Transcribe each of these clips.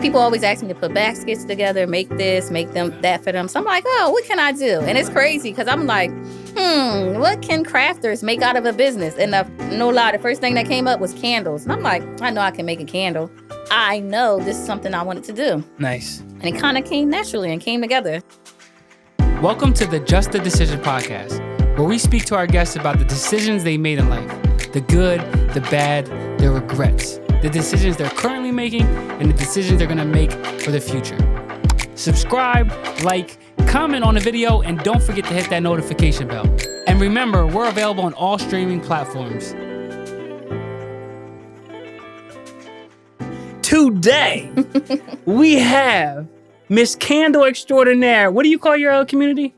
People always ask me to put baskets together, make this, make them that for them. So I'm like, oh, what can I do? And it's crazy because I'm like, what can crafters make out of a business? And no lie, the first thing that came up was candles. And I'm like, I know I can make a candle. I know this is something I wanted to do. Nice. And it kind of came naturally and came together. Welcome to the Just a Decision podcast, where we speak to our guests about the decisions they made in life, the good, the bad, the regrets, the decisions they're currently making, and the decisions they're going to make for the future. Subscribe, like, comment on the video, and don't forget to hit that notification bell. And remember, we're available on all streaming platforms. Today, we have Miss Candle Extraordinaire. What do you call your community?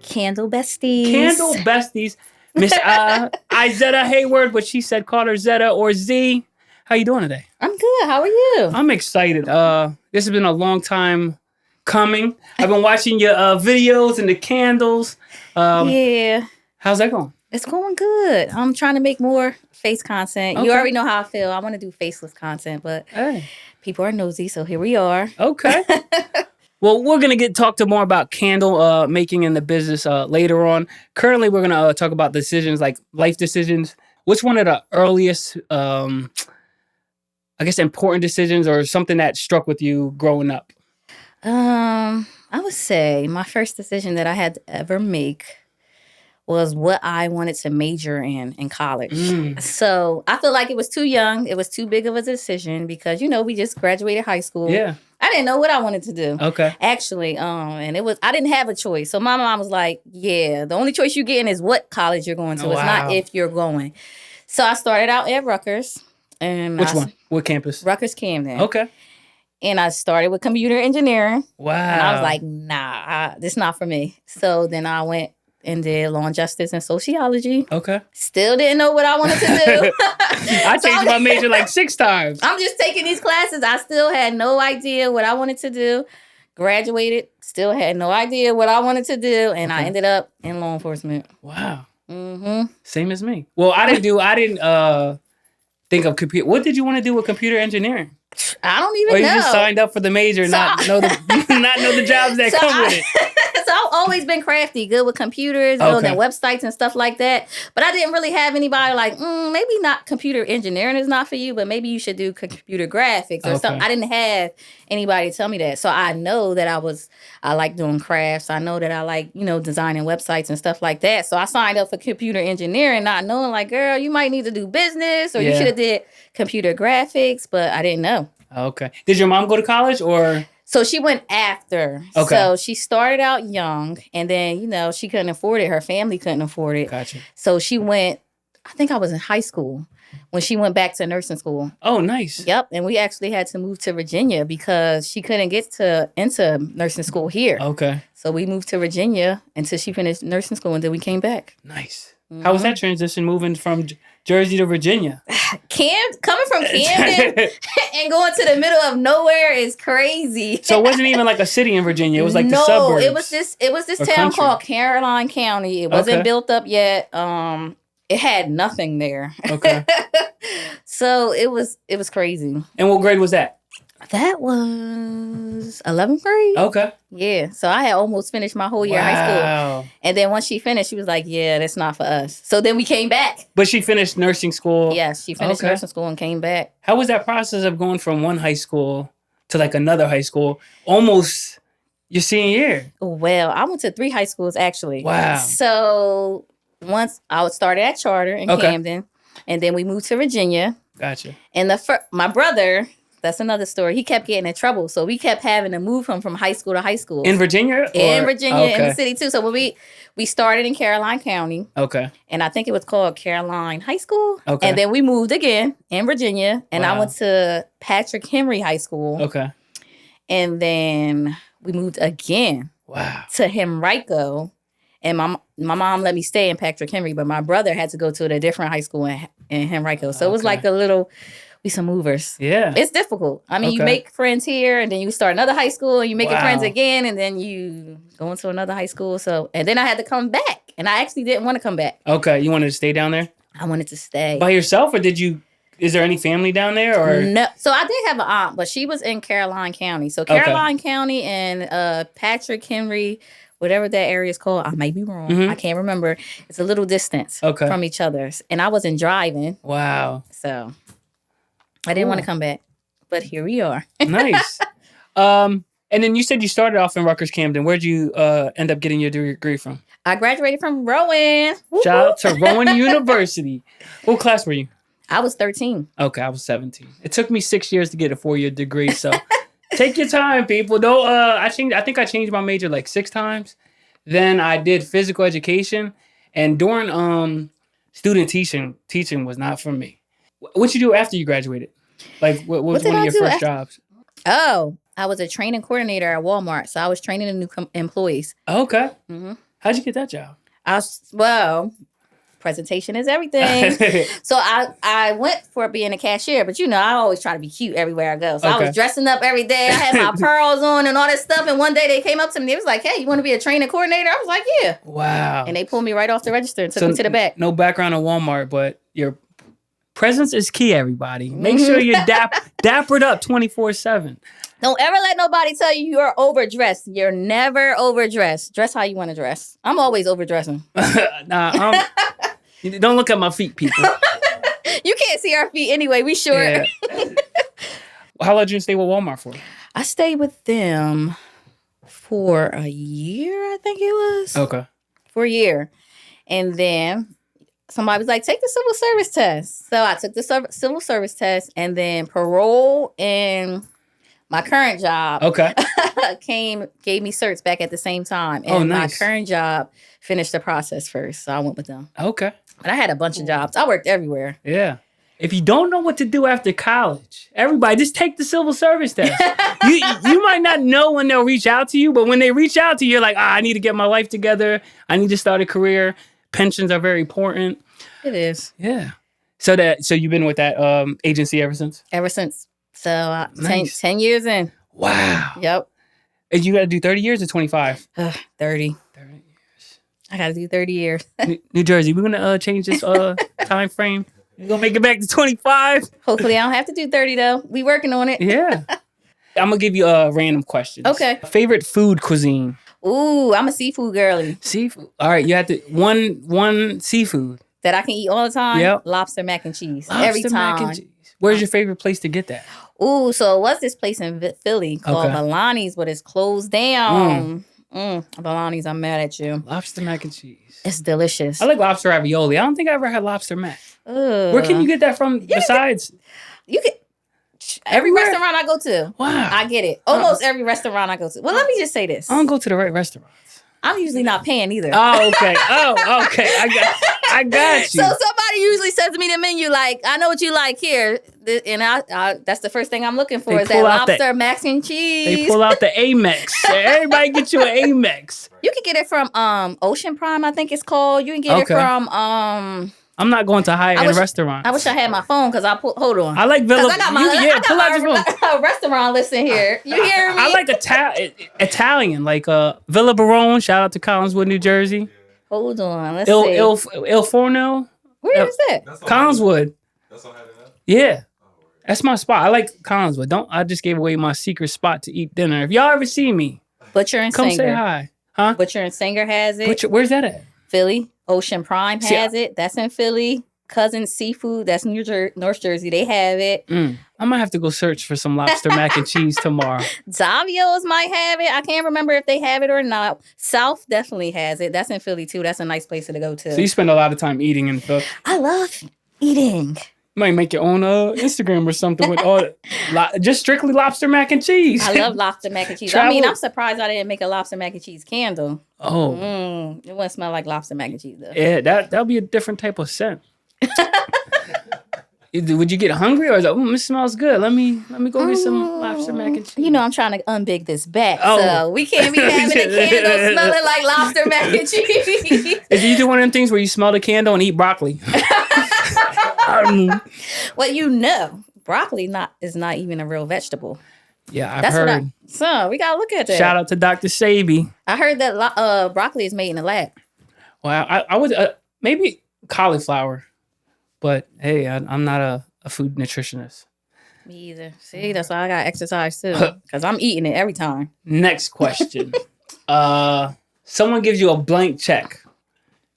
Candle Besties. Candle Besties. Miss Izetta Heyward, but she said call her Zetta or Z. How you doing today? I'm good. How are you? I'm excited. This has been a long time coming. I've been watching your videos and the candles. Yeah. How's that going? It's going good. I'm trying to make more face content. Okay. You already know how I feel. I want to do faceless content, but people are nosy, so here we are. Okay. Well, we're going to talk to more about candle making in the business later on. Currently, we're going to talk about decisions like life decisions. What's one of the earliest, important decisions or something that struck with you growing up? I would say my first decision that I had to ever make was what I wanted to major in college. So I feel like it was too young. It was too big of a decision because, we just graduated high school. Yeah. I didn't know what I wanted to do. Okay. Actually, and I didn't have a choice. So my mom was like, yeah, the only choice you're getting is what college you're going to. Oh, it's not if you're going. So I started out at Rutgers. And which one? What campus? Rutgers Camden. Okay. And I started with computer engineering. Wow. And I was like, nah, this is not for me. So then I went and did law and justice and sociology. Okay. Still didn't know what I wanted to do. I changed my major like 6 times. I'm just taking these classes. I still had no idea what I wanted to do. Graduated, still had no idea what I wanted to do. And I ended up in law enforcement. Wow. Mm-hmm. Same as me. Well, I didn't think of computer. What did you want to do with computer engineering? I don't even know. Or you just signed up for the major and not know the jobs that come with it. So I've always been crafty, good with computers, building websites and stuff like that. But I didn't really have anybody like, maybe not computer engineering is not for you, but maybe you should do computer graphics or something. I didn't have anybody tell me that. So I know that I like doing crafts. I know that I like, designing websites and stuff like that. So I signed up for computer engineering, not knowing like, girl, you might need to do business or you should have did computer graphics, but I didn't know. Okay. Did your mom go to college or? So she went after. Okay. So she started out young and then, she couldn't afford it. Her family couldn't afford it. Gotcha. So she went, I think I was in high school when she went back to nursing school. Oh, nice. Yep. And we actually had to move to Virginia because she couldn't get into nursing school here. Okay. So we moved to Virginia until she finished nursing school and then we came back. Nice. Mm-hmm. How was that transition moving from Jersey to Virginia? Coming from Camden and going to the middle of nowhere is crazy. So it wasn't even like a city in Virginia. It was like the suburbs. No, it was this town called Caroline County. It wasn't built up yet. It had nothing there. Okay. So it was crazy. And what grade was that? That was 11th grade. Okay. Yeah. So I had almost finished my whole year of high school. And then once she finished, she was like, yeah, that's not for us. So then we came back. But she finished nursing school. Yes, she finished nursing school and came back. How was that process of going from one high school to like another high school, almost your senior year? Well, I went to 3 high schools actually. Wow. So once I started at Charter in Camden, and then we moved to Virginia. Gotcha. And my brother, that's another story. He kept getting in trouble, so we kept having to move him from high school to high school. In Virginia? In Virginia, in the city too. So when we started in Caroline County. Okay. And I think it was called Caroline High School. Okay. And then we moved again in Virginia, and I went to Patrick Henry High School. Okay. And then we moved again. Wow. To Henrico. And my mom let me stay in Patrick Henry, but my brother had to go to a different high school in Henrico. So it was like we some movers. Yeah. It's difficult. I mean, you make friends here, and then you start another high school, and you make friends again, and then you go into another high school. So, and then I had to come back, and I actually didn't want to come back. Okay. You wanted to stay down there? I wanted to stay. By yourself, or did you Is there any family down there or? No. So I did have an aunt, but she was in Caroline County. So Caroline County and Patrick Henry, whatever that area is called, I may be wrong. I can't remember. It's a little distance from each other's. And I wasn't driving. Wow. So I didn't want to come back. But here we are. Nice. And then you said you started off in Rutgers Camden. Where'd you end up getting your degree from? I graduated from Rowan. Shout out to Rowan University. What class were you? I was 13. Okay, I was 17. It took me 6 years to get a 4-year degree, so take your time, people. Don't. I think I changed my major like 6 times. Then I did physical education, and during student teaching was not for me. What you do after you graduated? Like, what was one of your first jobs? Oh, I was a training coordinator at Walmart, so I was training the new employees. Okay. Mm-hmm. How'd you get that job? Presentation is everything. So I went for being a cashier, but I always try to be cute everywhere I go. So I was dressing up every day. I had my pearls on and all that stuff. And one day they came up to me. They was like, "Hey, you want to be a training coordinator?" I was like, "Yeah." Wow. And they pulled me right off the register and took me to the back. No background in Walmart, but your presence is key, everybody. Make sure you're dappered up 24/7. Don't ever let nobody tell you you're overdressed. You're never overdressed. Dress how you want to dress. I'm always overdressing. Don't look at my feet, people. You can't see our feet anyway. We short. Yeah. How long did you stay with Walmart for? I stayed with them for a year, I think it was. Okay. For a year. And then somebody was like, take the civil service test. So I took the civil service test, and then parole and my current job gave me certs back at the same time. And nice. My current job finished the process first. So I went with them. Okay. But I had a bunch of jobs. I worked everywhere. Yeah. If you don't know what to do after college, everybody just take the civil service test. you might not know when they'll reach out to you, but when they reach out to you, you're like, I need to get my life together. I need to start a career. Pensions are very important. It is. Yeah. So you've been with that agency ever since? Ever since. So nice. 10 years in. Wow. Yep. And you got to do 30 years or 25? 30. 30 years. I got to do 30 years. New Jersey, we're going to change this time frame. We're going to make it back to 25. Hopefully I don't have to do 30 though. We working on it. Yeah. I'm going to give you a random question. Okay. Favorite food cuisine? Ooh, I'm a seafood girly. Seafood. All right, you have to one seafood that I can eat all the time. Yep. Lobster mac and cheese. Lobster every time. Mac and cheese. Where's your favorite place to get that? Ooh, so it was this place in Philly called Balani's, but it's closed down. Balani's, I'm mad at you. Lobster mac and cheese. It's delicious. I like lobster ravioli. I don't think I ever had lobster mac. Where can you get that from besides? You can. Every restaurant I go to. Wow. I get it. Almost every restaurant I go to. Well, let me just say this. I don't go to the right restaurants. I'm usually not paying either. Oh, okay. I got you. So somebody usually says to me the menu, like, I know what you like here. And I that's the first thing I'm looking for is that lobster mac and cheese. They pull out the Amex. Everybody get you an Amex. You can get it from Ocean Prime, I think it's called. You can get it from I'm not going to high-end restaurants. I wish I had my phone because hold on. I like Villa. I got my restaurant list in here. You hear me? I like Italian, like Villa Barone. Shout out to Collinswood, New Jersey. Hold on, let's see. Il Forno. Where is that? Collinswood. That's all I have. Yeah, that's my spot. I like Collinswood. I just gave away my secret spot to eat dinner. If y'all ever see me, Butcher and come Singer. say hi. Huh? Butcher and Singer has it. Where's that at? Philly. Ocean Prime has it. That's in Philly. Cousin Seafood, that's North Jersey. They have it. I might have to go search for some lobster mac and cheese tomorrow. Zavio's might have it. I can't remember if they have it or not. South definitely has it. That's in Philly too. That's a nice place to go to. So you spend a lot of time eating in Philly. I love eating. You might make your own Instagram or something with all just strictly lobster mac and cheese. I love lobster mac and cheese. I mean, I'm surprised I didn't make a lobster mac and cheese candle. Oh. It wouldn't smell like lobster mac and cheese though. Yeah, that'll be a different type of scent. Would you get hungry or is it, this smells good? Let me go get some lobster mac and cheese. You know, I'm trying to unbig this back, so we can't be having a candle smelling like lobster mac and cheese. Is it either one of them things where you smell the candle and eat broccoli? Well, broccoli is not even a real vegetable. Yeah, I've heard. So we gotta look at that. Shout out to Dr. Sabi. I heard that broccoli is made in the lab. Well, I would maybe cauliflower, but hey, I'm not a food nutritionist. Me either. See, that's why I got exercise too, because I'm eating it every time. Next question. Someone gives you a blank check.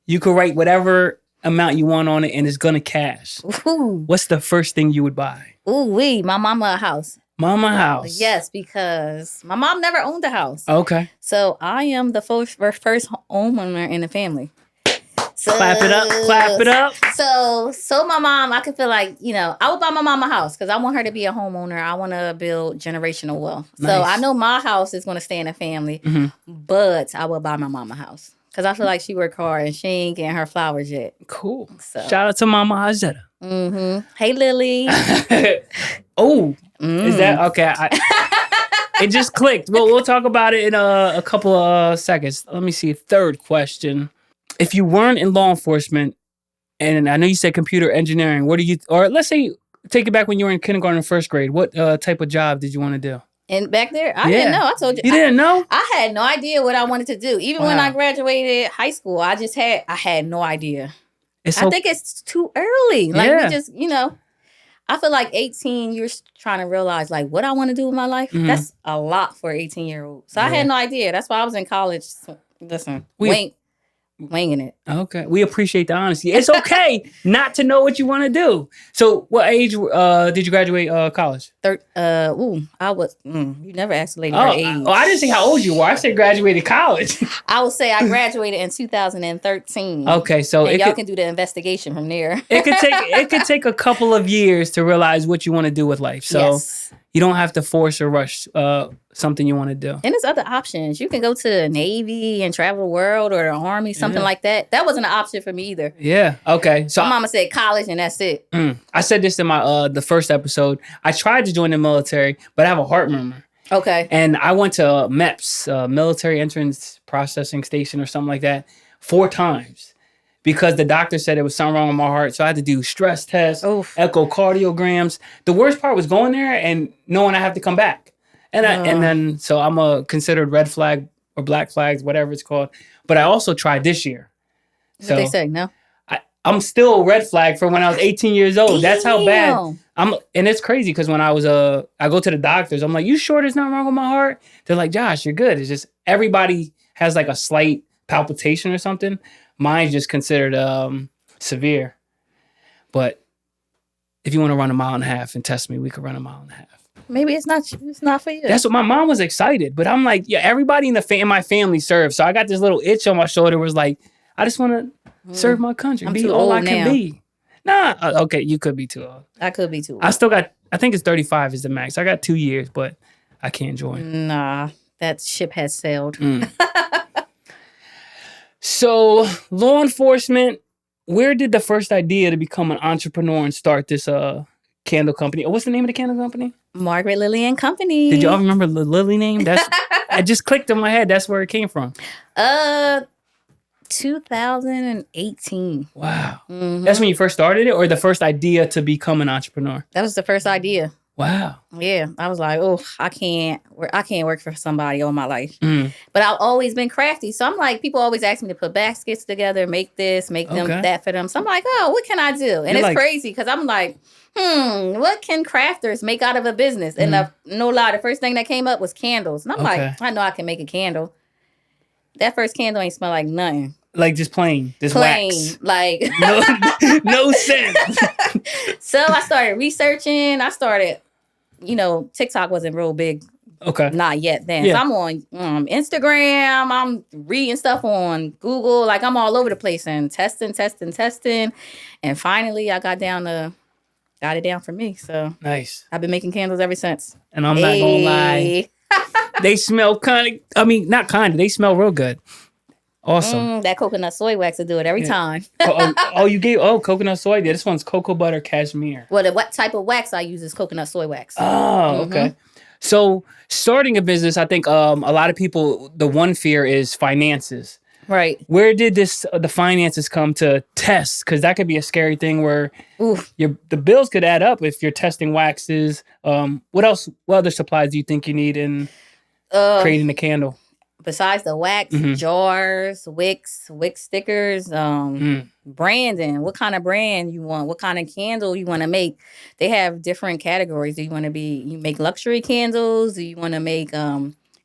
You could write whatever amount you want on it, and it's gonna cash. Ooh. What's the first thing you would buy? My mama a house. Mama house. Yes, because my mom never owned a house. Okay. So I am the first homeowner in the family. So, clap it up. Clap it up. So my mom, I could feel like, I would buy my mom a house because I want her to be a homeowner. I want to build generational wealth. Nice. So I know my house is going to stay in the family, but I will buy my mom a house because I feel like she worked hard and she ain't getting her flowers yet. Cool. So. Shout out to Mama Izetta. Hey, Lily. Is that okay? It just clicked. We'll talk about it in a couple of seconds. Let me see. Third question. If you weren't in law enforcement, and I know you said computer engineering, or let's say, take it back when you were in kindergarten and first grade, what type of job did you want to do? And back there, I didn't know. I told you. You didn't know? I had no idea what I wanted to do. Even when I graduated high school, I had no idea. I think it's too early. Like, we just, I feel like 18, you're trying to realize, like, what I want to do with my life. That's a lot for an 18-year-old. So I had no idea. That's why I was in college. Listen, winging it. Okay. We appreciate the honesty. It's okay not to know what you want to do. So what age did you graduate college? I was, you never asked a lady her age. I didn't say how old you were. I said graduated college. I would say I graduated in 2013. Okay. So y'all can do the investigation from there. It could take a couple of years to realize what you want to do with life. So you don't have to force or rush something you want to do. And there's other options. You can go to the Navy and travel the world, or the Army, something like that. That wasn't an option for me either. Yeah. Okay. So my mama said college and that's it. I said this in my the first episode. I tried to join the military, but I have a heart murmur. Okay. And I went to MEPS, Military Entrance Processing Station or something like that, 4 times. Because the doctor said there was something wrong with my heart. So I had to do stress tests, echocardiograms. The worst part was going there and knowing I have to come back. And then I'm a considered red flag or black flags, whatever it's called. But I also tried this year. So what they say, no? I'm still red flag from when I was 18 years old. Damn. That's how bad I'm. And it's crazy because when I was I go to the doctors, I'm like, you sure there's nothing wrong with my heart? They're like, Josh, you're good. It's just everybody has like a slight palpitation or something. Mine's just considered severe. But if you want to run a mile and a half and test me, we could run a mile and a half. Maybe it's not for you. That's what my mom was excited. But I'm like, everybody in my family serves. So I got this little itch on my shoulder was like, I just want to serve my country. I'm be too all old I can now. be. Nah, okay, you could be too old. I could be too old. I still got, I think it's 35 is the max. I got 2 years, but I can't join. Nah, that ship has sailed. So, law enforcement, where did the first idea to become an entrepreneur and start this candle company? What's the name of the candle company? Margaret Lilly Company. Did y'all remember the Lilly name? That's I just clicked in my head. That's where it came from. 2018. Wow. That's when you first started it, or the first idea to become an entrepreneur? That was the first idea. Wow. Yeah. I was like, I can't work for somebody all my life. But I've always been crafty. So I'm like, people always ask me to put baskets together, make this, make them that for them. So I'm like, what can I do? And it's crazy because I'm like, what can crafters make out of a business? And no lie, the first thing that came up was candles. And I'm like, I know I can make a candle. That first candle ain't smell like nothing. Like just plain wax. Like no scent. So I started researching. I started, TikTok wasn't real big. Okay. Not yet then. Yeah. So I'm on Instagram. I'm reading stuff on Google. Like I'm all over the place and testing. And finally I got it down for me. So nice. I've been making candles ever since. And I'm not gonna lie. They smell they smell real good. Awesome. That coconut soy wax will do it every time. You gave coconut soy? Yeah, this one's cocoa butter cashmere. Well, what type of wax I use is coconut soy wax. Oh, okay. So starting a business, I think a lot of people, the one fear is finances. Right. Where did the finances come to test? Because that could be a scary thing where the bills could add up if you're testing waxes. What else? What other supplies do you think you need in creating a candle? besides the wax, jars, wicks stickers, branding. What kind of brand you want? What kind of candle you want to make? They have different categories. Do you want to you make luxury candles? Do you want to make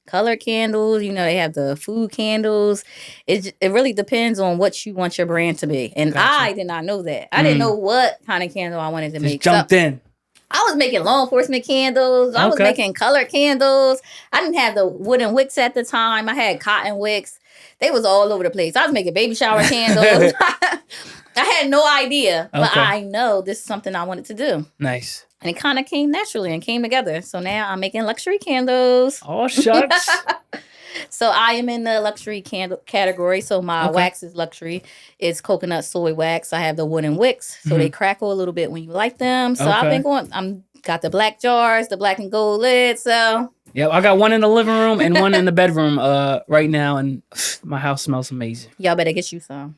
color candles? You know, they have the food candles. It really depends on what you want your brand to be. And gotcha. I did not know that. I didn't know what kind of candle I wanted to make. Jumped in. I was making law enforcement candles. I was making color candles. I didn't have the wooden wicks at the time. I had cotton wicks. They was all over the place. I was making baby shower candles. I had no idea, but I know this is something I wanted to do. Nice. And it kind of came naturally and came together. So now I'm making luxury candles. Oh, shucks. So I am in the luxury candle category. So my wax is luxury. It's coconut soy wax. I have the wooden wicks. So they crackle a little bit when you light them. So I've been got the black jars, the black and gold lids. So yeah, I got one in the living room and one in the bedroom right now. And my house smells amazing. Y'all better get you some.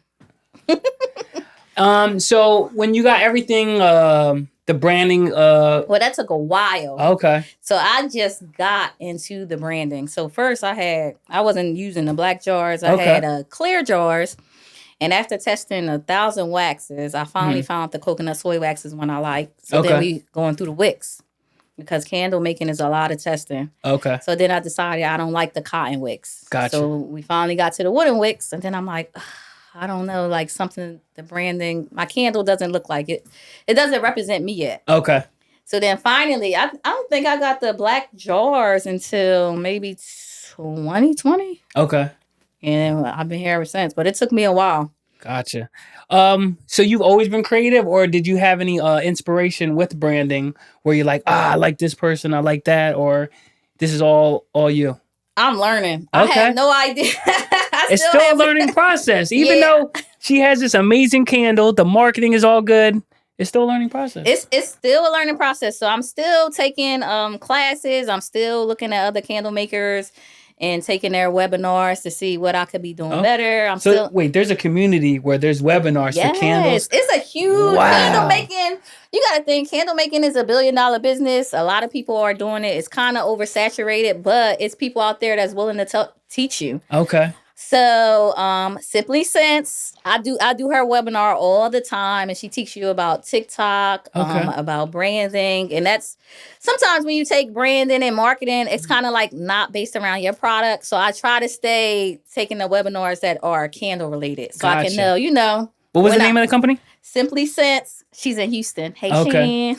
So when you got everything, the branding. Well, that took a while. Okay. So I just got into the branding. So first I wasn't using the black jars. I had clear jars. And after testing 1,000 waxes, I finally found the coconut soy wax is one I like. So then we going through the wicks because candle making is a lot of testing. Okay. So then I decided I don't like the cotton wicks. Gotcha. So we finally got to the wooden wicks. And then I'm like, I don't know, like something, the branding, my candle doesn't look like it. It doesn't represent me yet. Okay. So then finally, I don't think I got the black jars until maybe 2020. Okay. And I've been here ever since, but it took me a while. Gotcha. So you've always been creative, or did you have any inspiration with branding where you're like, I like this person, I like that, or this is all you? I'm learning. I have no idea. It's still a learning process. Even though she has this amazing candle, the marketing is all good. It's still a learning process. It's still a learning process. So I'm still taking classes. I'm still looking at other candle makers and taking their webinars to see what I could be doing better. Wait, there's a community where there's webinars for candles. It's a huge candle making. You got to think candle making is $1 billion business. A lot of people are doing it. It's kind of oversaturated, but it's people out there that's willing to teach you. Okay. So, Simply Sense, I do her webinar all the time, and she teaches you about TikTok, about branding, and that's sometimes when you take branding and marketing, it's kind of like not based around your product. So I try to stay taking the webinars that are candle related, so I can know, What was the name of the company? Simply Sense. She's in Houston. Hey, Shan.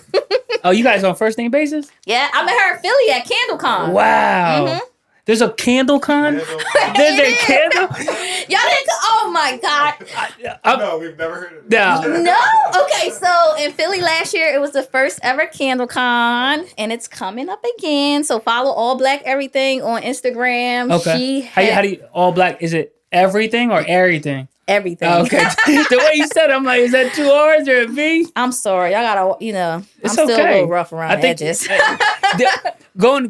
Oh, you guys on first name basis? Yeah, I met her in Philly at CandleCon. Wow. Mm-hmm. There's a CandleCon? There's a candle? Y'all didn't oh my God. No, we've never heard of it. No? Okay, so in Philly last year, it was the first ever CandleCon, and it's coming up again. So follow All Black Everything on Instagram. Okay. How do you, All Black, is it everything or everything? Everything. Okay. The way you said it, I'm like, is that 2 R's or a V? I'm sorry. I gotta, I'm still a little rough around the edges.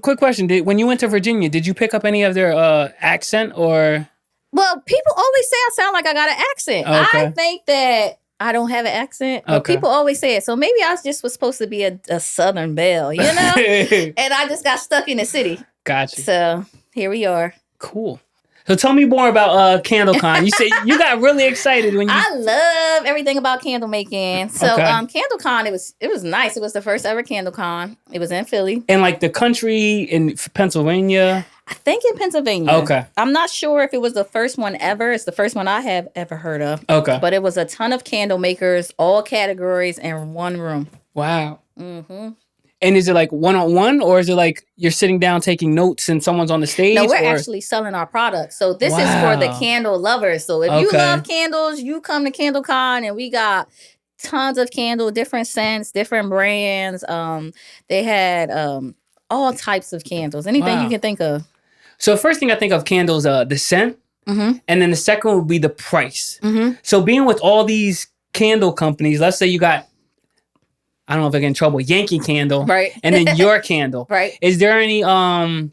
Quick question. When you went to Virginia, did you pick up any of their accent or? Well, people always say I sound like I got an accent. Okay. I think that I don't have an accent, but people always say it. So maybe I just was supposed to be a Southern belle, and I just got stuck in the city. Gotcha. So here we are. Cool. So tell me more about CandleCon. You said you got really excited when you. I love everything about candle making. So CandleCon, it was nice. It was the first ever CandleCon. It was in Philly. And like the country in Pennsylvania. I think in Pennsylvania. Okay. I'm not sure if it was the first one ever. It's the first one I have ever heard of. Okay. But it was a ton of candle makers, all categories in one room. Wow. Mm-hmm. And is it like one-on-one, or is it like you're sitting down taking notes and someone's on the stage? No, we're actually selling our products. So this is for the candle lovers. So if you love candles, you come to CandleCon, and we got tons of candle, different scents, different brands. They had all types of candles, anything you can think of. So first thing I think of candles, the scent, and then the second would be the price. Mm-hmm. So being with all these candle companies, let's say you got, I don't know if I get in trouble, Yankee Candle, right? And then your candle, right? Is there any, I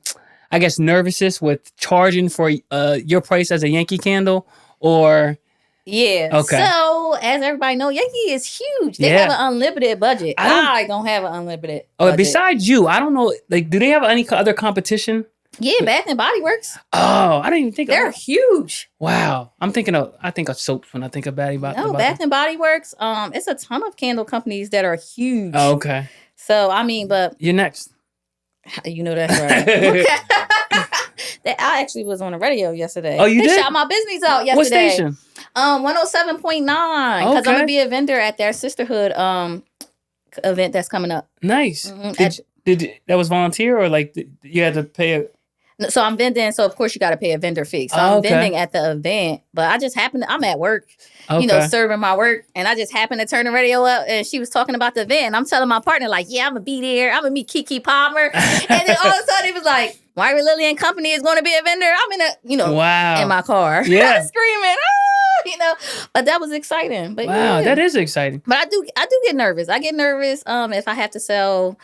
guess, nervousness with charging for your price as a Yankee Candle, or? Yeah. Okay. So as everybody know, Yankee is huge. They have an unlimited budget. I don't have an unlimited budget. Besides you, I don't know. Like, do they have any other competition Yeah, Bath and Body Works. Oh, I didn't even think they're huge. Wow. I think of soaps when I think of Bath and Body Works. It's a ton of candle companies that are huge. Oh, okay. So I mean, but you're next. You know that's right. I actually was on the radio yesterday. Oh, you did? They shot my business out yesterday. What station? 107.9. Because I'm gonna be a vendor at their sisterhood event that's coming up. Nice. Mm-hmm. Did that was volunteer or like you had to pay a... So I'm vending. So of course you got to pay a vendor fee. So I'm vending at the event, but I just happened. I'm at work, serving my work, and I just happened to turn the radio up, and she was talking about the event. And I'm telling my partner like, "Yeah, I'm gonna be there. I'm gonna meet Kiki Palmer." And then all of a sudden it was like, Margaret Lilly Company is going to be a vendor. I'm in in my car, screaming, But that was exciting. But wow, that is exciting. But I do get nervous. I get nervous if I have to sell.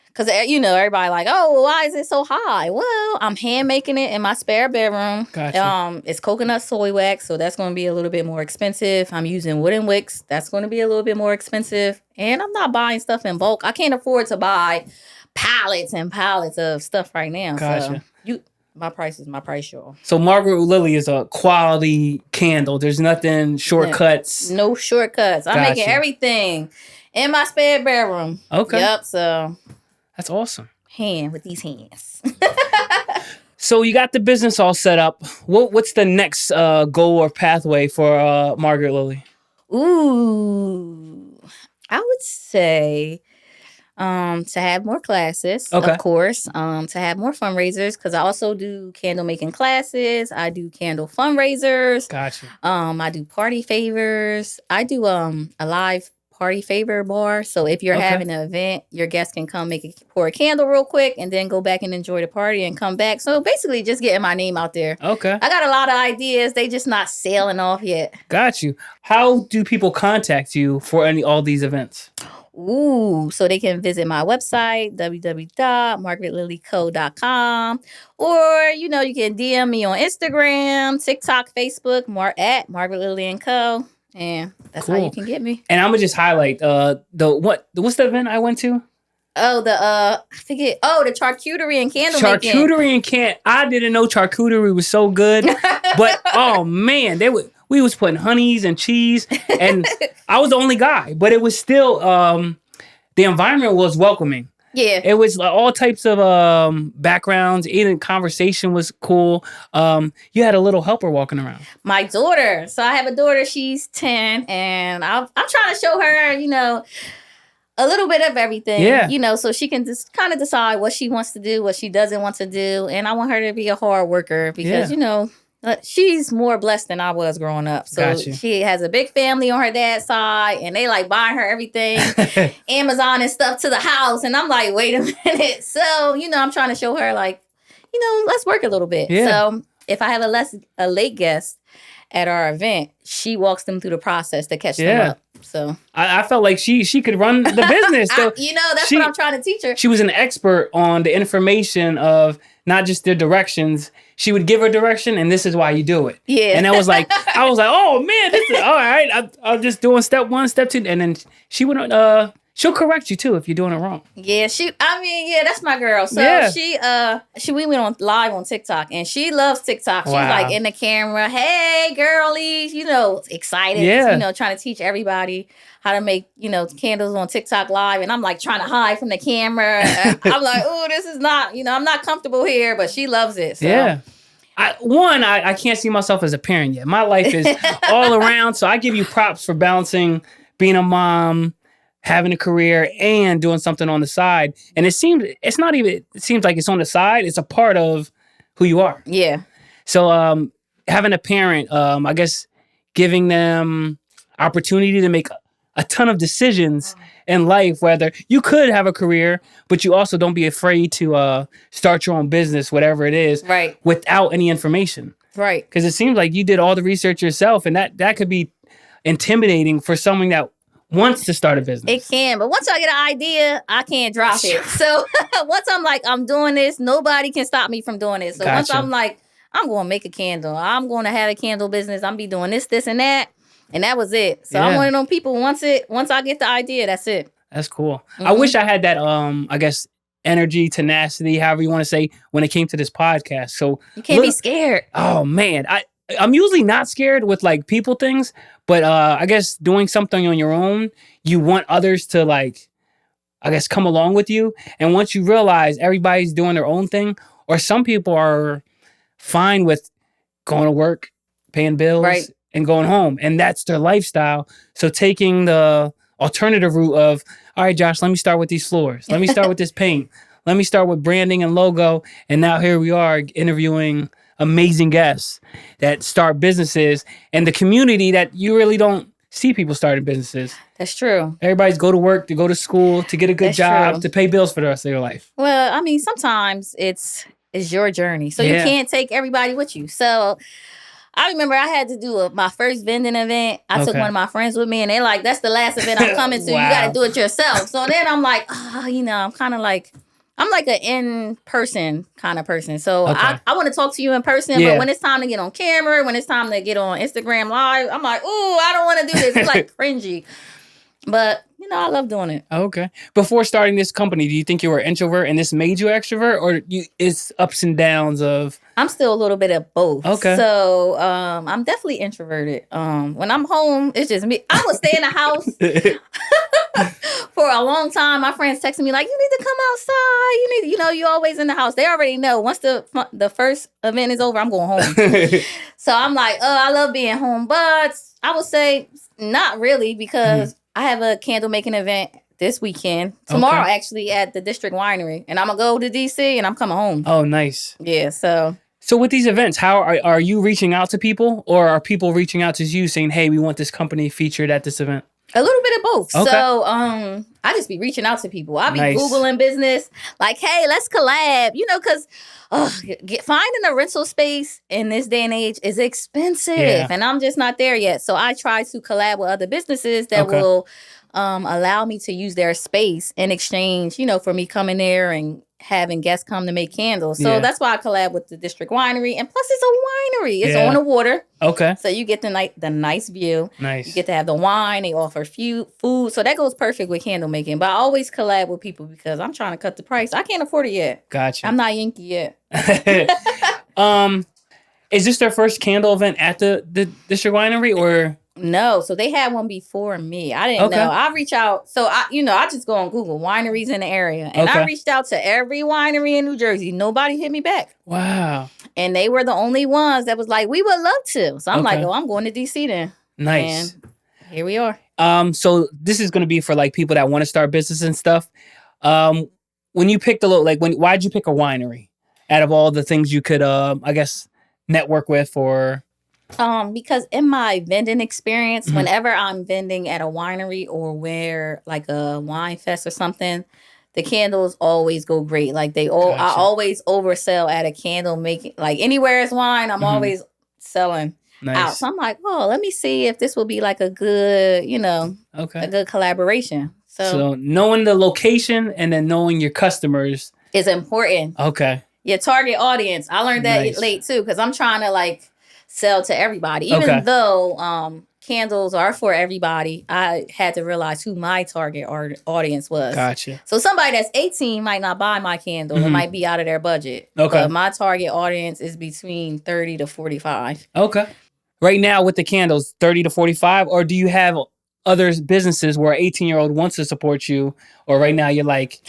Because, everybody like, oh, why is it so high? Well, I'm hand making it in my spare bedroom. Gotcha. It's coconut soy wax, so that's going to be a little bit more expensive. I'm using wooden wicks. That's going to be a little bit more expensive. And I'm not buying stuff in bulk. I can't afford to buy pallets and pallets of stuff right now. Gotcha. So my price is my price, y'all. So Margaret Lilly is a quality candle. There's nothing shortcuts. No shortcuts. I'm making everything in my spare bedroom. Okay. Yep, so... That's awesome. Hand with these hands. So you got the business all set up. What's the next goal or pathway for Margaret Lilly? Ooh, I would say to have more classes, of course. To have more fundraisers, because I also do candle making classes. I do candle fundraisers. Gotcha. I do party favors. I do a live party favor bar. So if you're having an event, your guests can come pour a candle real quick and then go back and enjoy the party and come back. So basically just getting my name out there. Okay. I got a lot of ideas. They just not sailing off yet. Got you. How do people contact you for all these events? Ooh, so they can visit my website, www.margaretlillyco.com. Or, you can DM me on Instagram, TikTok, Facebook, at Margaret Lilly & Co. And that's how you can get me. And I'm gonna just highlight what's the event I went to? Oh, the charcuterie and candle making. Charcuterie and I didn't know charcuterie was so good, but oh man, we was putting honeys and cheese, and I was the only guy, but it was still the environment was welcoming. Yeah. It was all types of backgrounds. Even conversation was cool. You had a little helper walking around. My daughter. So I have a daughter. She's 10. And I'm trying to show her, a little bit of everything. Yeah. So she can just kind of decide what she wants to do, what she doesn't want to do. And I want her to be a hard worker because, she's more blessed than I was growing up. So she has a big family on her dad's side, and they like buying her everything, Amazon and stuff to the house. And I'm like, wait a minute. So, I'm trying to show her like, let's work a little bit. Yeah. So if I have a late guest at our event, she walks them through the process to catch them up. So I felt like she could run the business. So that's what I'm trying to teach her. She was an expert on the information of not just their directions. She would give her direction, and this is why you do it. Yeah. And I was like, oh man, this is all right. I'm just doing step 1, step 2, and then she would she'll correct you too if you're doing it wrong. Yeah, that's my girl. So we went on live on TikTok, and she loves TikTok. She's like in the camera, hey girlies, excited, trying to teach everybody how to make, candles on TikTok live. And I'm like trying to hide from the camera. I'm like, oh, this is not, I'm not comfortable here, but she loves it. So. Yeah. I can't see myself as a parent yet. My life is all around. So I give you props for balancing being a mom, having a career, and doing something on the side. And it seems like it's on the side. It's a part of who you are. Yeah. So having a parent, I guess giving them opportunity to make a ton of decisions in life, whether you could have a career, but you also don't be afraid to start your own business, whatever it is, right, without any information. Right. Because it seems like you did all the research yourself, and that could be intimidating for someone that wants to start a business. It can, but once I get an idea, I can't drop it. So once I'm like, I'm doing this, nobody can stop me from doing it. So once I'm like, I'm going to make a candle, I'm going to have a candle business, I'm be doing this, and that. And that was it. So I'm one of them people, once I get the idea, that's it. That's cool. Mm-hmm. I wish I had that, I guess, energy, tenacity, however you want to say, when it came to this podcast. So you can't be scared. Oh man, I'm usually not scared with like people things, but I guess doing something on your own, you want others to like, I guess, come along with you. And once you realize everybody's doing their own thing, or some people are fine with going to work, paying bills, right, and going home, and that's their lifestyle. So taking the alternative route of, all right, Josh, let me start with these floors. Let me start with this paint. Let me start with branding and logo. And now here we are interviewing amazing guests that start businesses and the community that you really don't see people starting businesses. That's true. Everybody's go to work, to go to school, to get a good job, true. To pay bills for the rest of their life. Well, I mean, sometimes it's your journey. So you can't take everybody with you. So I remember I had to do my first vending event. I took one of my friends with me, and they're like, that's the last event I'm coming to. Wow. You got to do it yourself. So then I'm like, I'm kind of like, I'm like an in-person kind of person. So I want to talk to you in person, but when it's time to get on camera, when it's time to get on Instagram Live, I'm like, ooh, I don't want to do this. It's like cringy. But, I love doing it. Okay. Before starting this company, do you think you were an introvert and this made you extrovert, or it's ups and downs of? I'm still a little bit of both. Okay. So I'm definitely introverted. When I'm home, it's just me. I would stay in the house for a long time. My friends texting me like, you need to come outside. You need, you always in the house. They already know once the first event is over, I'm going home. So I'm like, I love being home. But I would say not really, because I have a candle making event this weekend. Tomorrow, actually, at the District Winery. And I'm going to go to D.C. and I'm coming home. Oh, nice. Yeah, so with these events, how are you reaching out to people, or are people reaching out to you saying, hey, we want this company featured at this event? A little bit of both. Okay. So I just be reaching out to people. I be Googling business, like, hey, let's collab, because finding a rental space in this day and age is expensive. Yeah. And I'm just not there yet. So I try to collab with other businesses that will allow me to use their space in exchange, for me coming there and having guests come to make candles. So that's why I collab with the District Winery. And plus, it's a winery. It's on the water. Okay. So you get the nice view. Nice. You get to have the wine. They offer food. So that goes perfect with candle making. But I always collab with people because I'm trying to cut the price. I can't afford it yet. Gotcha. I'm not Yankee yet. Is this their first candle event at the District Winery, or? No, so they had one before me. I didn't know. I reach out. So I just go on Google wineries in the area, and I reached out to every winery in New Jersey. Nobody hit me back. Wow. And they were the only ones that was like, we would love to. So I'm like, I'm going to DC then. Nice. And here we are. So this is going to be for like people that want to start business and stuff. When you picked why'd you pick a winery out of all the things you could, I guess, network with, or? Because in my vending experience, whenever I'm vending at a winery or where like a wine fest or something, the candles always go great. Like I always oversell at a candle making, like anywhere it's wine, I'm always selling out. So I'm like, let me see if this will be like a good, a good collaboration. So knowing the location and then knowing your customers is important. Okay. Your target audience. I learned that late too, because I'm trying to sell to everybody. Even though candles are for everybody, I had to realize who my target audience was. Gotcha. So somebody that's 18 might not buy my candle. It might be out of their budget. Okay. But my target audience is between 30 to 45. Okay. Right now with the candles, 30 to 45, or do you have other businesses where an 18-year-old wants to support you, or right now you're like,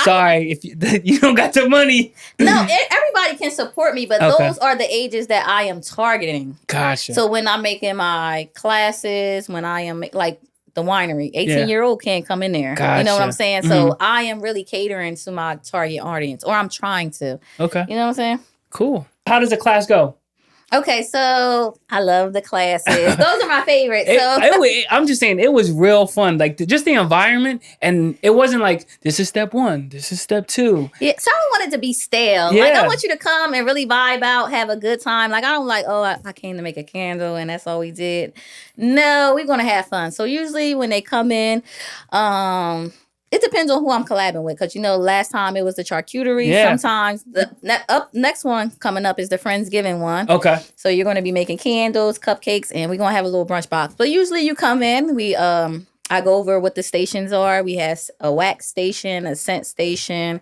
sorry, if you don't got the money? No, everybody can support me, but those are the ages that I am targeting. Gotcha. So when I'm making my classes, when I am like the winery, 18-year-old can't come in there. Gotcha. You know what I'm saying? So I am really catering to my target audience, or I'm trying to. Okay. You know what I'm saying? Cool. How does the class go? Okay, so I love the classes. Those are my favorites. I'm just saying, it was real fun. Like, just the environment, and it wasn't like, this is step 1, this is step 2. Yeah, so I don't want it to be stale. Yeah. Like, I want you to come and really vibe out, have a good time. Like, I don't like, I came to make a candle, and that's all we did. No, we're going to have fun. So usually when they come in, it depends on who I'm collabing with, because, last time it was the charcuterie. Yeah. Sometimes the next one coming up is the Friendsgiving one. Okay. So you're going to be making candles, cupcakes, and we're going to have a little brunch box. But usually you come in, I go over what the stations are. We have a wax station, a scent station,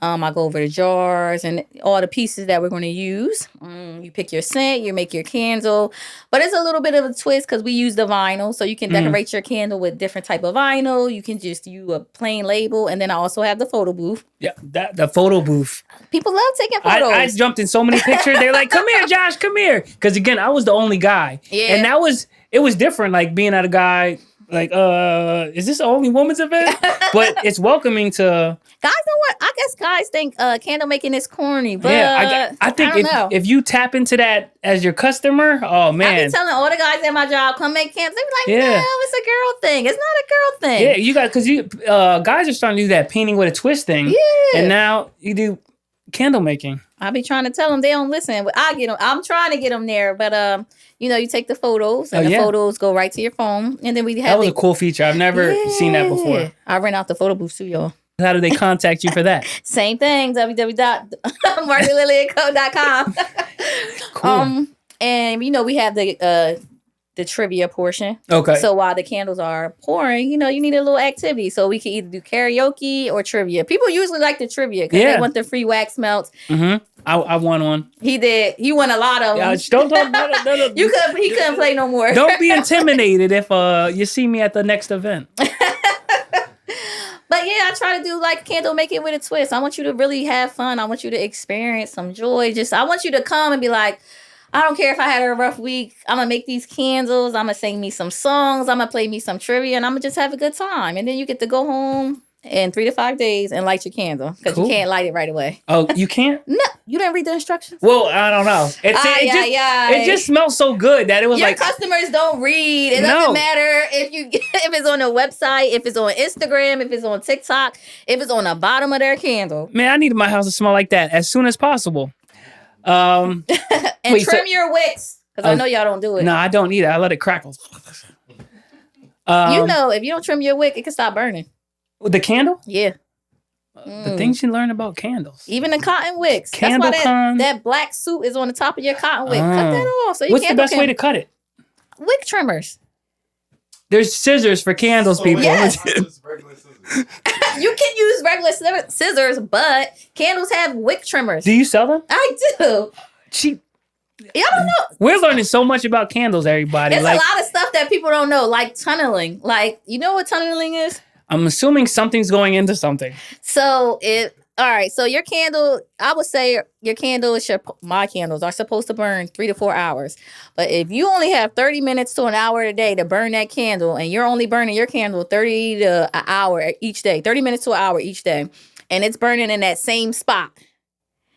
I go over the jars and all the pieces that we're going to use. You pick your scent, you make your candle. But it's a little bit of a twist because we use the vinyl. So you can decorate your candle with different type of vinyl. You can just use a plain label. And then I also have the photo booth. Yeah, the photo booth. People love taking photos. I jumped in so many pictures. They're like, come here, Josh, come here. Because again, I was the only guy. Yeah. And it was different, like being at a guy, like, is this the only woman's event? But it's welcoming to... Guys know what? I guess guys think candle making is corny, but I think if you tap into that as your customer, oh man. I be telling all the guys at my job, come make candles. They be like, no, it's a girl thing. It's not a girl thing. Yeah, you got, because guys are starting to do that painting with a twist thing. Yeah. And now you do candle making. I be trying to tell them, they don't listen. But I'm trying to get them there, but you take the photos and the photos go right to your phone, and then we have. That was a cool feature. I've never seen that before. I rent out the photo booth too, y'all. How do they contact you for that? Same thing, www.margaretlilly.co.com. Cool. And we have the trivia portion. Okay. So while the candles are pouring, you need a little activity. So we can either do karaoke or trivia. People usually like the trivia because they want the free wax melts. Mm-hmm. I won one. He did. He won a lot of them. Don't talk about it. He couldn't play no more. Don't be intimidated if you see me at the next event. But yeah, I try to do like candle making with a twist. I want you to really have fun. I want you to experience some joy. I want you to come and be like, I don't care if I had a rough week. I'm going to make these candles. I'm going to sing me some songs. I'm going to play me some trivia, and I'm going to just have a good time. And then you get to go home in 3 to 5 days and light your candle because you can't light it right away. Oh, you can't? No, you didn't read the instructions? Well, I don't know. It just smells so good that it was your like... customers don't read. It doesn't matter if it's on a website, if it's on Instagram, if it's on TikTok, if it's on the bottom of their candle. Man, I need my house to smell like that as soon as possible. And trim your wicks because I know y'all don't do it. No, I don't either. I let it crackle. If you don't trim your wick, it can stop burning. The candle? Yeah. The things you learn about candles. Even the cotton wicks. That's why that black suit is on the top of your cotton wick. Cut that off. So what's the best way to cut it? Wick trimmers. There's scissors for candles, people. Yes. You can use regular scissors, but candles have wick trimmers. Do you sell them? I do. Cheap. Y'all don't know. We're learning so much about candles, everybody. There's a lot of stuff that people don't know, like tunneling. Like, you know what tunneling is? I'm assuming something's going into something. So so your candle, I would say your candle my candles are supposed to burn 3 to 4 hours. But if you only have 30 minutes to an hour a day to burn that candle, and you're only burning your candle 30 to an hour each day, 30 minutes to an hour each day, and it's burning in that same spot,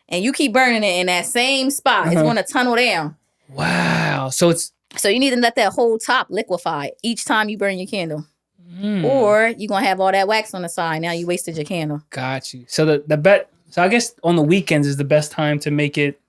and you keep burning it in that same spot, it's going to tunnel down. Wow. So you need to let that whole top liquefy each time you burn your candle. Or you're going to have all that wax on the side. Now you wasted your candle. Got you. So so I guess on the weekends is the best time to make it.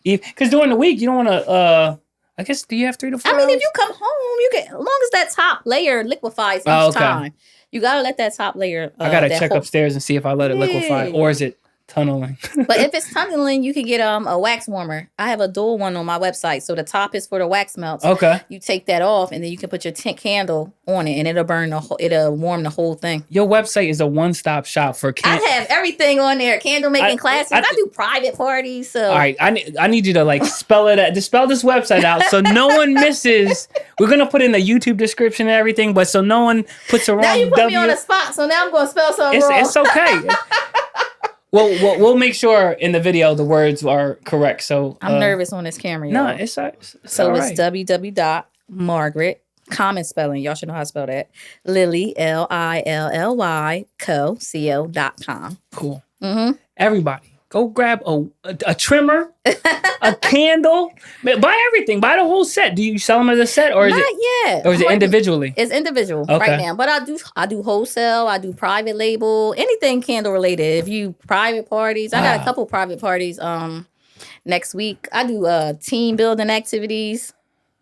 Because during the week, you don't want to, I guess, do you have 3 to 4 hours? If you come home, you get, as long as that top layer liquefies each time. You got to let that top layer. I got to check upstairs and see if I let it liquefy. Or is it tunneling? But if it's tunneling, you can get a wax warmer. I have a dual one on my website. So the top is for the wax melts. Okay. You take that off, and then you can put your candle on it, and it'll warm the whole thing. Your website is a one-stop shop for I have everything on there. Candle making classes. I do private parties. So all right, I need you to spell it. Just spell this website out so no one misses. We're gonna put in the YouTube description and everything, but so no one puts the wrong. Now you put me on the spot, so now I'm gonna spell something wrong. It's okay. We'll make sure in the video the words are correct. So I'm nervous on this camera. Y'all. No, it's all right. It's www.Margaret, common spelling. Y'all should know how to spell that. Lilly, Lilly, co.com. Cool. Mm-hmm. Everybody, go grab a trimmer, a candle. Buy everything. Buy the whole set. Do you sell them as a set or is yet. Or is it individually? It's individual right now. But I do wholesale. I do private label. Anything candle related. If you private parties, I got a couple private parties. Next week I do team building activities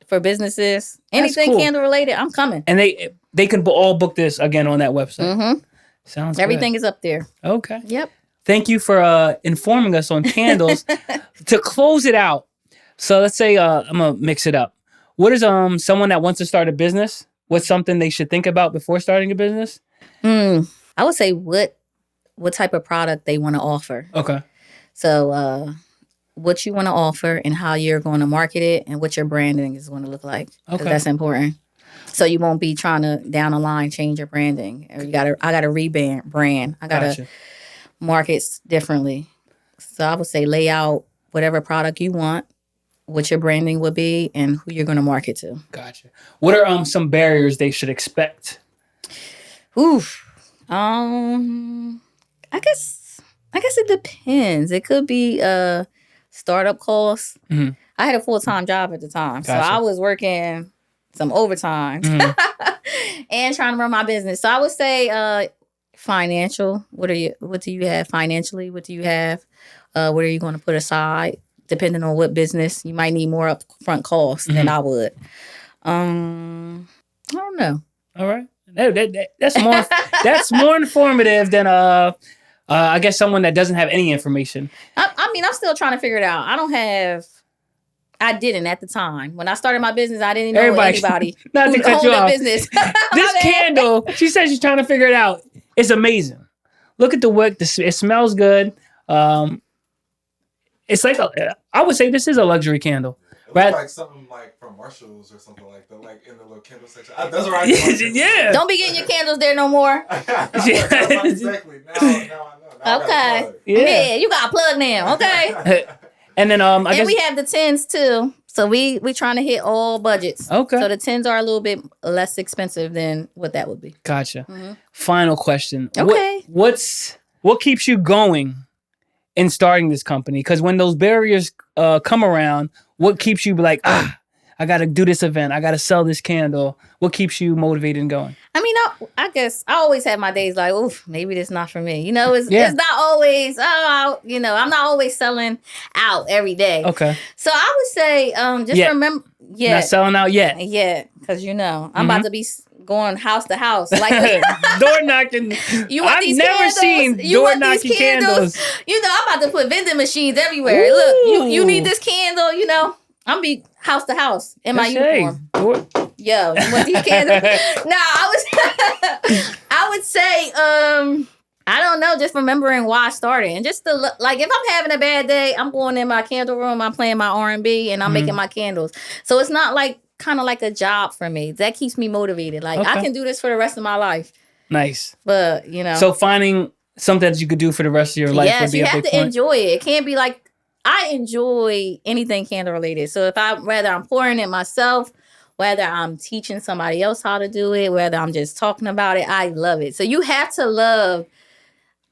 for businesses. Anything candle related, I'm coming. And they can all book this again on that website. Mm-hmm. Sounds everything good. is up there. Okay. Yep. Thank you for informing us on candles. To close it out, so let's say I'm gonna mix it up. What is someone that wants to start a business? What's something they should think about before starting a business? I would say what what type of product they want to offer. Okay. So what you want to offer and how you're going to market it and what your branding is going to look like. Okay. That's important. So you won't be trying to down the line change your branding. Or I gotta rebrand. I gotta market differently. So I would say lay out whatever product you want, what your branding would be, and who you're going to market to. Gotcha. What are some barriers they should expect? Oof. I guess it depends. It could be startup costs. Mm-hmm. I had a full-time job at the time, so I was working some overtime and trying to run my business. So I would say financial. What do you have financially? What do you have? What are you going to put aside? Depending on what business, you might need more upfront costs than I would. I don't know. All right, that's more informative than I guess someone that doesn't have any information. I mean, I'm still trying to figure it out. I didn't at the time. When I started my business, I didn't know anybody not who to cut owned you a off. business. This candle, she says she's trying to figure it out. It's amazing. Look at the wick. It smells good. It's like I would say this is a luxury candle. It looks like something like from Marshalls or something like that, like in the little candle section. That's right. Yeah. Don't be getting your candles there no more. Exactly. Now I know. Okay. Yeah, you got a plug now. Okay. And then I guess we have the tins too. So we trying to hit all budgets. Okay. So the tins are a little bit less expensive than what that would be. Gotcha. Mm-hmm. Final question. Okay. What keeps you going in starting this company? Because when those barriers come around, what keeps you like, I got to do this event. I got to sell this candle. What keeps you motivated and going? I mean, I guess I always have my days like, oof, maybe this not for me. It's not always, I'm not always selling out every day. Okay. So I would say, remember. Yeah. Not selling out yet. Yeah. Because, I'm about to be going house to house. Like door knocking. I've never seen door knocking candles. I'm about to put vending machines everywhere. Ooh. Look, you need this candle, I'm be house to house in my uniform. Yo, you want these candles? No, I would say, I don't know, just remembering why I started. And just to look, like if I'm having a bad day, I'm going in my candle room, I'm playing my R&B, and I'm making my candles. So it's not like kind of like a job for me. That keeps me motivated. Like I can do this for the rest of my life. Nice. But, So finding something that you could do for the rest of your life would be a big point. Yes, you have to enjoy it. It can't be like, I enjoy anything candle related. So whether I'm pouring it myself, whether I'm teaching somebody else how to do it, whether I'm just talking about it, I love it. So you have to love,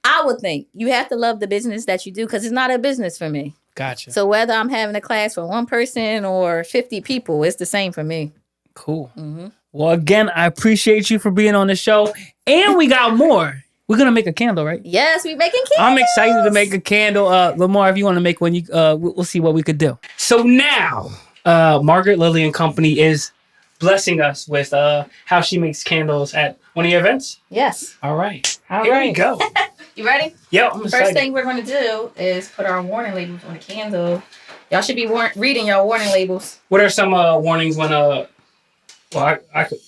I would think, you have to love the business that you do because it's not a business for me. Gotcha. So whether I'm having a class for one person or 50 people, it's the same for me. Cool. Mm-hmm. Well, again, I appreciate you for being on the show. And we got more. We're going to make a candle, right? Yes, we're making candles. I'm excited to make a candle. Lamar, if you want to make one, we'll see what we could do. So now, Margaret Lilly Company is blessing us with how she makes candles at one of your events? Yes. All right. Here we go. You ready? Yep, I'm excited. First thing we're going to do is put our warning labels on the candle. Y'all should be reading your warning labels. What are some warnings when... I could...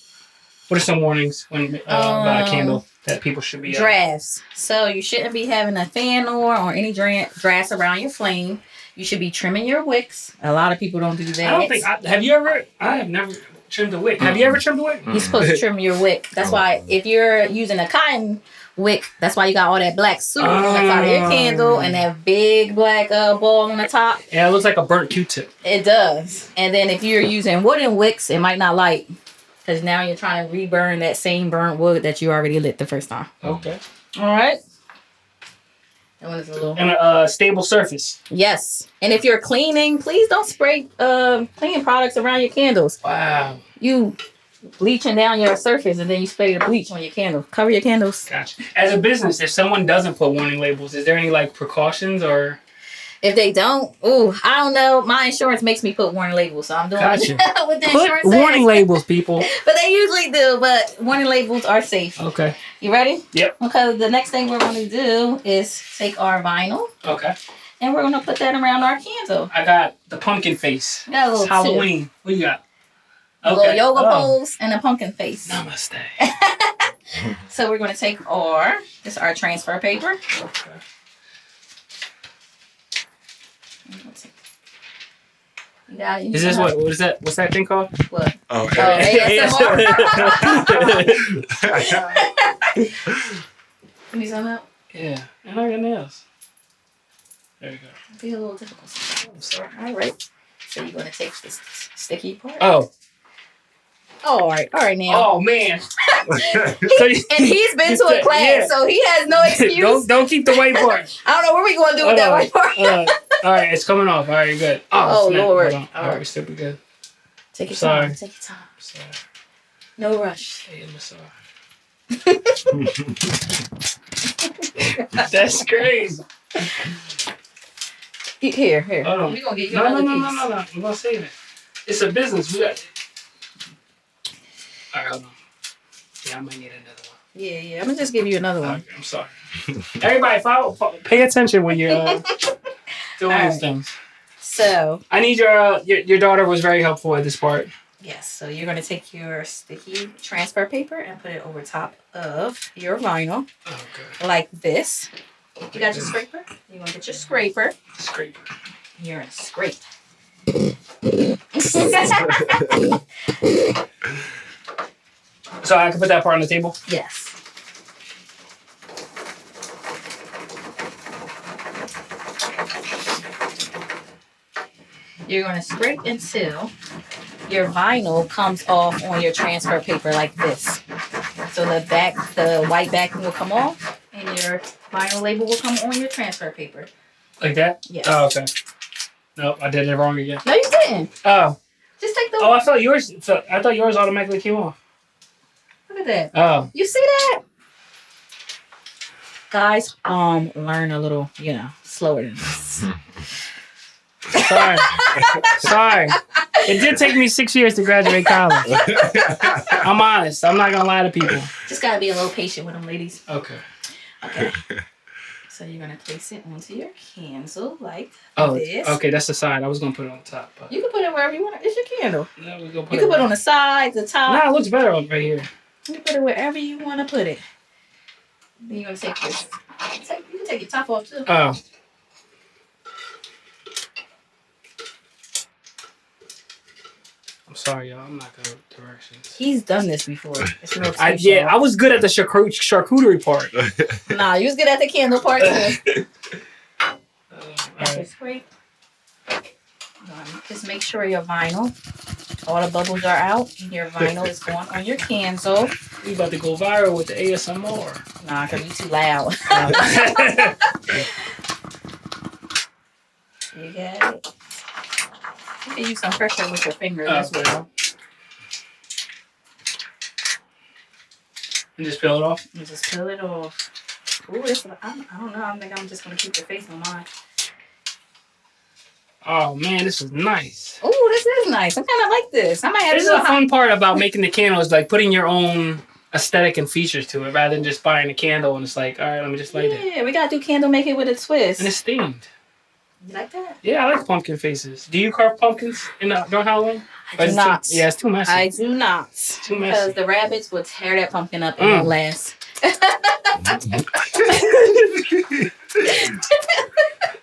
What are some warnings when about a candle that people should be... Drafts. So you shouldn't be having a fan or any drafts around your flame. You should be trimming your wicks. A lot of people don't do that. I don't think... I have never trimmed a wick. Have you ever trimmed a wick? You're supposed to trim your wick. That's why if you're using a cotton wick, that's why you got all that black soot on the side of your candle and that big black ball on the top. Yeah, it looks like a burnt Q-tip. It does. And then if you're using wooden wicks, it might not light. Because now you're trying to reburn that same burnt wood that you already lit the first time. Okay. All right. That one is a little... And a stable surface. Yes. And if you're cleaning, please don't spray cleaning products around your candles. Wow. You bleaching down your surface and then you spray the bleach on your candle. Cover your candles. Gotcha. As a business, if someone doesn't put warning labels, is there any precautions or... If they don't, I don't know. My insurance makes me put warning labels, so I'm doing what the insurance says. Warning labels, people. But they usually do, but warning labels are safe. Okay. You ready? Yep. Okay, the next thing we're going to do is take our vinyl. Okay. And we're going to put that around our candle. I got the pumpkin face. It's Halloween. What you got? Okay. A little yoga pose and a pumpkin face. Namaste. So we're going to take this is our transfer paper. Okay. Yeah, Is this what is that? What's that thing called? What? Oh, ASMR. Give me some help. Yeah, and I got nails. There you go. It'd be a little difficult. I'm sorry. All right. So you're going to take this sticky part. Oh. All right now. Oh man. And he's been to a class, so he has no excuse. Don't keep the white part. I don't know what we're going to do with that white part. All right, it's coming off. All right, you're good. Oh snap. Lord. Hold on. All right, we're still good. Take your Sorry. time. Take your time. Sorry. No rush. Hey, That's crazy. Here. Hold on. We're going to get you No. another piece. I'm going to save it. It's a business. We got. All right, hold on. Yeah, I might need another one. Yeah. I'm going to just give you another one. Okay, I'm sorry. Everybody, pay attention when you're doing these things. So I need your daughter was very helpful at this part. yes, so you're going to take your sticky transfer paper and put it over top of your vinyl Okay. like this. You got your scraper? You're going to get your scraper. Scrape. You're going to scrape. So I can put that part on the table? Yes. You're going to scrape until your vinyl comes off on your transfer paper like this. So the white backing will come off and your vinyl label will come on your transfer paper. Like that? Yes. Oh, okay. Nope, I did it wrong again. No, you didn't. Oh. Just take the... Oh, I thought yours automatically came off. Look at that. Oh. You see that? Guys, learn a little, slower than this. Sorry. It did take me 6 years to graduate college. I'm honest. I'm not going to lie to people. Just got to be a little patient with them, ladies. Okay. So you're going to place it onto your candle like Oh, this. okay. That's the side. I was going to put it on top. But... You can put it wherever you want. It's your candle. No, You can put it on the side, the top. Nah, it looks better right here. You can put it wherever you want to put it. Then you're going to take this. You can take your top off too. Oh. I'm sorry, y'all. I'm not good with directions. He's done this before. It's no I was good at the charcuterie part. Nah, you was good at the candle part too. Right. Scrape. Just make sure your vinyl, all the bubbles are out, and your vinyl is going on your candle. We about to go viral with the ASMR. Nah, because you too loud. You got it. You can use some pressure with your fingers as well. And just peel it off? And just peel it off. Ooh, I don't know. I think I'm just going to keep the face on mine. Oh, man, this is nice. Ooh, this is nice. I kind of like this. I might have This is the fun part about making the candles, like putting your own aesthetic and features to it rather than just buying a candle and it's like, all right, let me just light it. Yeah, we got to do candle making with a twist. And it's themed. You like that? Yeah, I like pumpkin faces. Do you carve pumpkins during Halloween? I do not. Yeah, it's too messy. I do not. Too messy. Because the rabbits will tear that pumpkin up and won't last.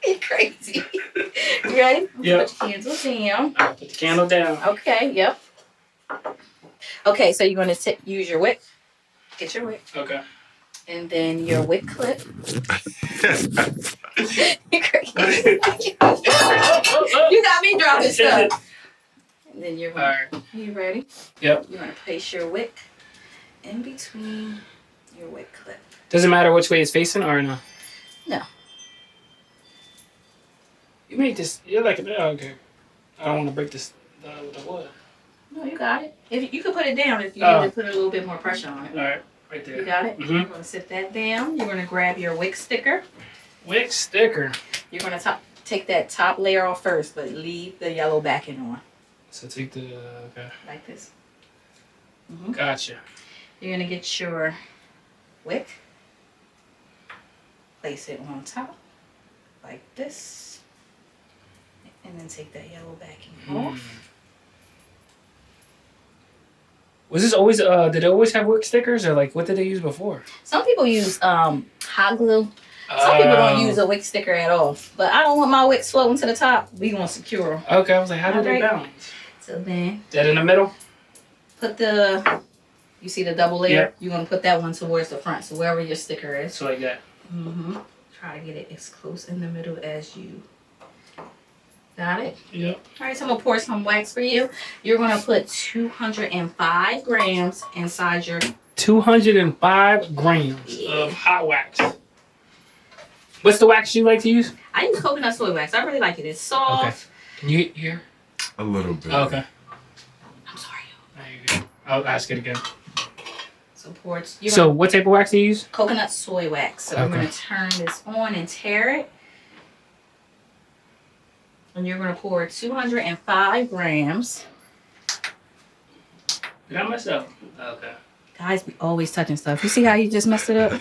You're crazy. You ready? Yep. Put your candle down. Put the candle down. Okay, yep. Okay, so you're going to use your wick. Get your wick. Okay. And then your wick clip. You're crazy. You got me dropping stuff. And then you're going you ready? Yep. You're going to place your wick in between your wick clip. Does it matter which way it's facing or no? No. You made this, you're like, okay. I don't want to break this with the wood. No, you got it. If you could put it down if you need to put a little bit more pressure on it. All right, right there. You got it? Mm-hmm. You're going to sit that down. You're going to grab your wick sticker. Wick sticker. You're going to take that top layer off first, but leave the yellow backing on. So take the, okay. Like this. Mm-hmm. Gotcha. You're going to get your wick. Place it on top. Like this. And then take that yellow backing off. Was this always, did it always have wick stickers or like what did they use before? Some people use hot glue. Some people don't use a wick sticker at all. But I don't want my wicks floating to the top. We gonna secure them. Okay, I was like, how do they balance? So then. That in the middle? Put you see the double layer? Yep. You're gonna put that one towards the front. So wherever your sticker is. So like that. Mm-hmm. Try to get it as close in the middle as you. Got it? Yep. All right, so I'm gonna pour some wax for you. You're gonna put 205 grams inside your 205 grams of hot wax. What's the wax you like to use? I use coconut soy wax. I really like it. It's soft. Okay. Can you hear? A little bit. Okay. I'm sorry. There you go. I'll ask it again. So what type of wax do you use? Coconut soy wax. So we're gonna turn this on and tear it. And you're gonna pour 205 grams. Did I mess up? Okay. Guys be always touching stuff. You see how you just messed it up?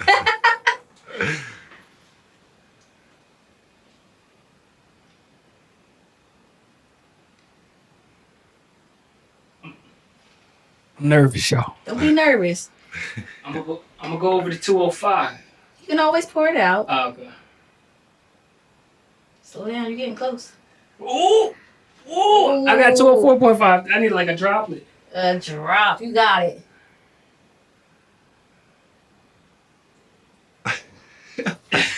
I'm nervous, y'all. Don't be nervous. I'm gonna go over to 205. You can always pour it out. Oh, okay. Slow down, you're getting close. Ooh! Ooh! I got 204.5. I need like a droplet. A drop. You got it.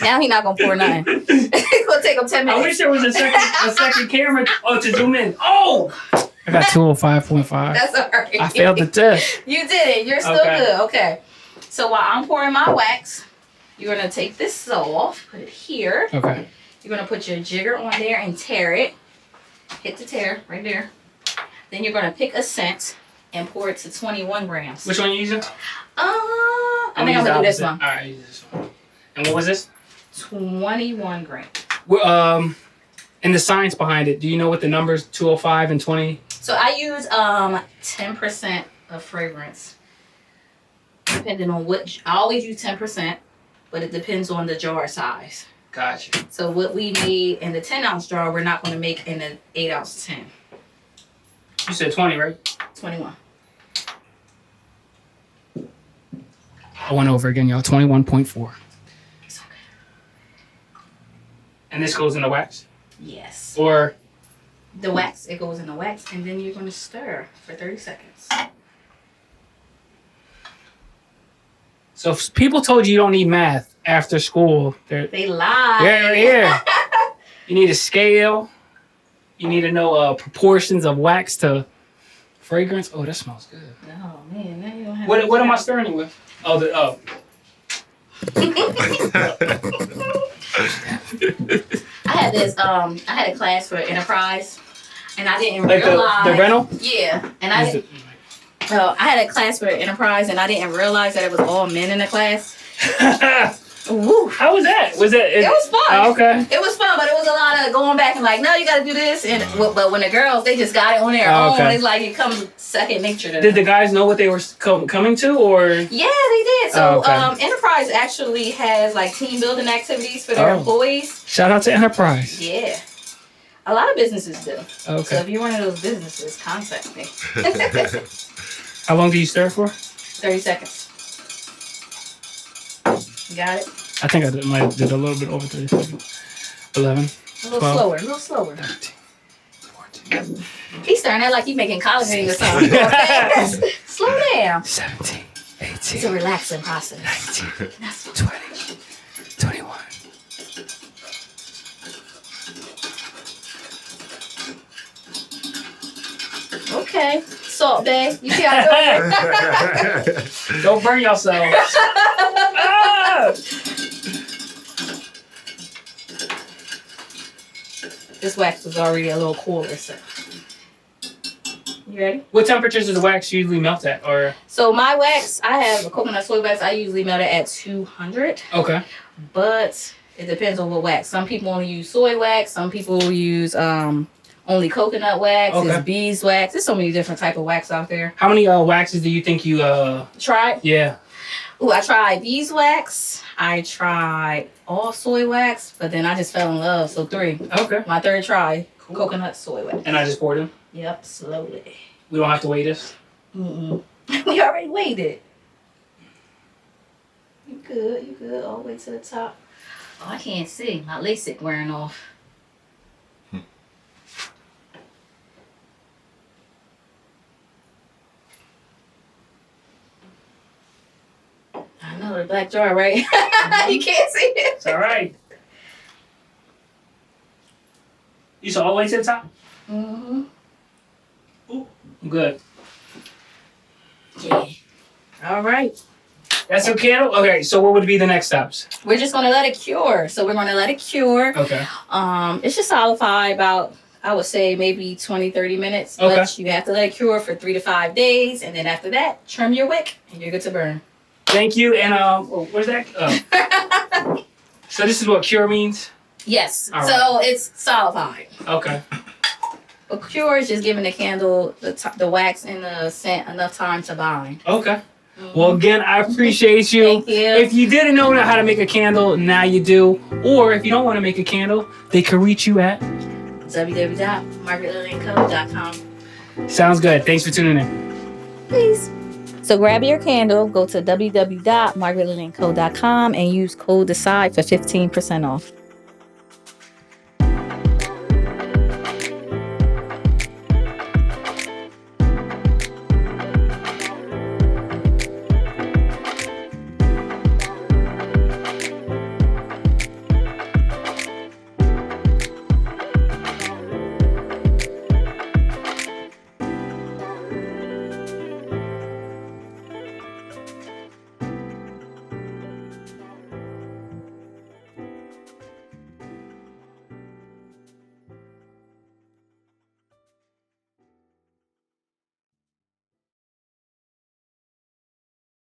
Now he's not gonna pour nothing. It's gonna take him 10 minutes. I wish there was a second camera to zoom in. Oh! I got 205.5. That's all right. I failed the test. You did it. You're still good. Okay. So while I'm pouring my wax, you're gonna take this off, put it here. Okay. You're gonna put your jigger on there and tear it. Hit the tear right there. Then you're gonna pick a scent and pour it to 21 grams. Which one are you using? I think I'm gonna do this one. All right, use this one. And what was this? 21 grams. Well, and the science behind it. Do you know what the numbers 205 and 20? So I use 10% of fragrance. Depending on I always use 10%, but it depends on the jar size. Gotcha. So what we made in the 10-ounce jar, we're not going to make in an 8-ounce tin. You said 20, right? 21. I went over again, y'all. 21.4. It's okay. And this goes in the wax? Yes. Or? The wax. It goes in the wax, and then you're going to stir for 30 seconds. So if people told you don't need math after school, they lie. Yeah. You need a scale. You need to know proportions of wax to fragrance. Oh, that smells good. Oh man, now you don't have. What am I stirring it with? Oh. I had this. I had a class for enterprise, and I didn't realize the rental. Yeah, and I had a class for enterprise, and I didn't realize that it was all men in the class. Woo. How was that? It was fun. Oh, okay. It was fun, but it was a lot of going back and like, no, you got to do this. And but when the girls, they just got it on their own. Okay. It's like it comes second nature to them. Did the guys know what they were coming to, or? Yeah, they did. So Enterprise actually has like team building activities for their employees. Shout out to Enterprise. Yeah. A lot of businesses do. Okay. So if you're one of those businesses, contact me. How long do you stir for? 30 seconds. You got it? I think I did a little bit over 30 seconds. 11. A little slower. 13. 14. He's stirring that like he's making collard greens or something. Okay? Slow down. 17. 18. It's a relaxing process. 19. 20. 21. Okay. Salt Bay. You see how I do it? Don't burn yourself. This wax was already a little cooler, so. You ready? What temperatures does the wax usually melt at? Or so my wax, I have a coconut soy wax. I usually melt it at 200. Okay. But it depends on what wax. Some people only use soy wax. Some people use only coconut wax. Okay. There's beeswax. There's so many different type of wax out there. How many waxes do you think you tried? Yeah. Ooh, I tried beeswax. I tried all soy wax, but then I just fell in love. So 3. Okay. My third try, coconut soy wax. And I just poured them? Yep, slowly. We don't have to weigh this? Mm-mm. We already waited. You good. All the way to the top. Oh, I can't see. My LASIK wearing off. I know, the black jar, right? You can't see it. It's all right. You saw all the way to the top? Mm-hmm. Ooh, good. Yeah. All right. That's a candle? Okay, so what would be the next steps? We're just going to let it cure. So we're going to let it cure. Okay. It should solidify about, I would say, maybe 20, 30 minutes. Okay. But you have to let it cure for 3 to 5 days. And then after that, trim your wick and you're good to burn. Thank you. And where's that? So this is what cure means? Yes. All so it's solidified. Okay. A cure is just giving the candle the wax and the scent enough time to bind. Okay. Well, again, I appreciate you. Thank you. If you didn't know how to make a candle, now you do. Or if you don't want to make a candle, they can reach you at www.margaretlillyco.com. Sounds good. Thanks for tuning in. Peace. So grab your candle, go to www.margaretlillyco.com and use code DECIDE for 15% off.